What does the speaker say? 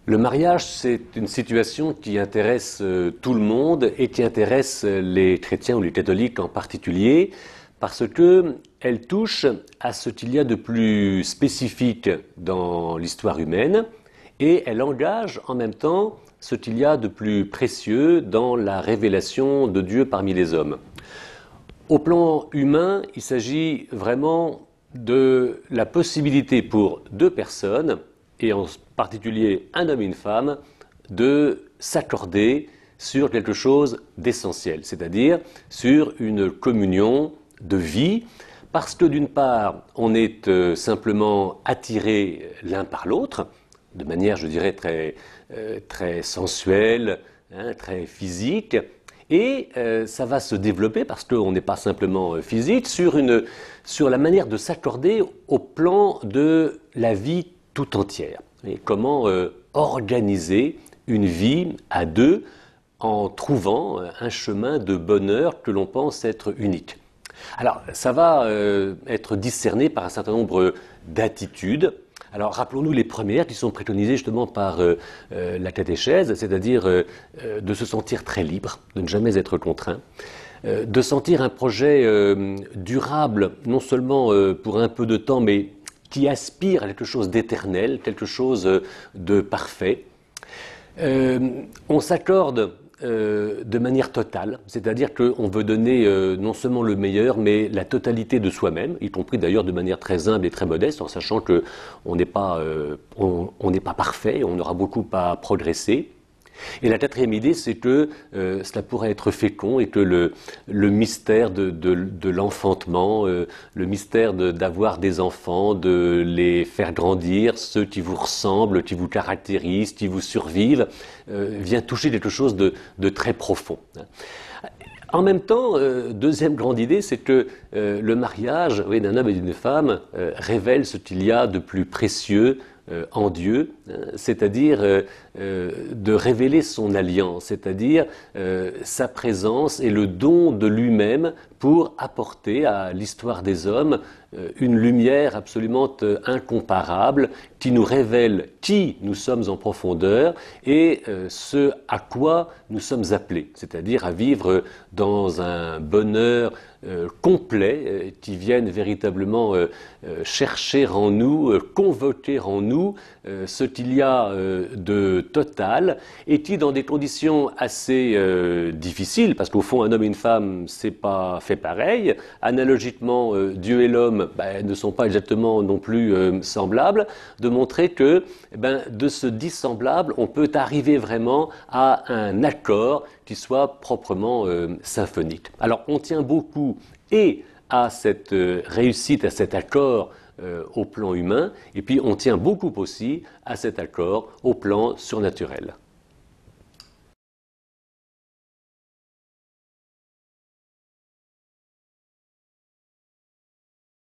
Le mariage, c'est une situation qui intéresse tout le monde et qui intéresse les chrétiens ou les catholiques en particulier, parce qu'elle touche à ce qu'il y a de plus spécifique dans l'histoire humaine et elle engage en même temps ce qu'il y a de plus précieux dans la révélation de Dieu parmi les hommes. Au plan humain, il s'agit vraiment de la possibilité pour deux personnes, et en particulier un homme et une femme, de s'accorder sur quelque chose d'essentiel, c'est-à-dire sur une communion de vie, parce que d'une part, on est simplement attiré l'un par l'autre, de manière, je dirais, très sensuelle, très physique, et ça va se développer, parce qu'on n'est pas simplement physique, sur la manière de s'accorder au plan de la vie tout entière. Et comment organiser une vie à deux en trouvant un chemin de bonheur que l'on pense être unique. Alors, ça va être discerné par un certain nombre d'attitudes. Alors, rappelons-nous les premières qui sont préconisées justement par la catéchèse, c'est-à-dire de se sentir très libre, de ne jamais être contraint, de sentir un projet durable, non seulement pour un peu de temps, mais qui aspire à quelque chose d'éternel, quelque chose de parfait. On s'accorde de manière totale, c'est-à-dire qu'on veut donner non seulement le meilleur, mais la totalité de soi-même, y compris d'ailleurs de manière très humble et très modeste, en sachant qu'on n'est pas parfait, on aura beaucoup à progresser. Et la quatrième idée, c'est que cela pourrait être fécond et que le mystère de l'enfantement, le mystère d'avoir des enfants, de les faire grandir, ceux qui vous ressemblent, qui vous caractérisent, qui vous survivent, vient toucher quelque chose de très profond. En même temps, deuxième grande idée, c'est que le mariage d'un homme et d'une femme révèle ce qu'il y a de plus précieux en Dieu, c'est-à-dire de révéler son alliance, c'est-à-dire sa présence et le don de lui-même pour apporter à l'histoire des hommes une lumière absolument incomparable qui nous révèle qui nous sommes en profondeur et ce à quoi nous sommes appelés, c'est-à-dire à vivre dans un bonheur complet qui vienne véritablement chercher en nous, convoquer en nous ce qu'il y a de total et qui dans des conditions assez difficiles, parce qu'au fond un homme et une femme c'est pas fait pareil, analogiquement Dieu et l'homme ne sont pas exactement non plus semblables, de montrer que de ce dissemblable on peut arriver vraiment à un accord qui soit proprement symphonique. Alors on tient beaucoup et à cette réussite, à cet accord au plan humain, et puis on tient beaucoup aussi à cet accord au plan surnaturel.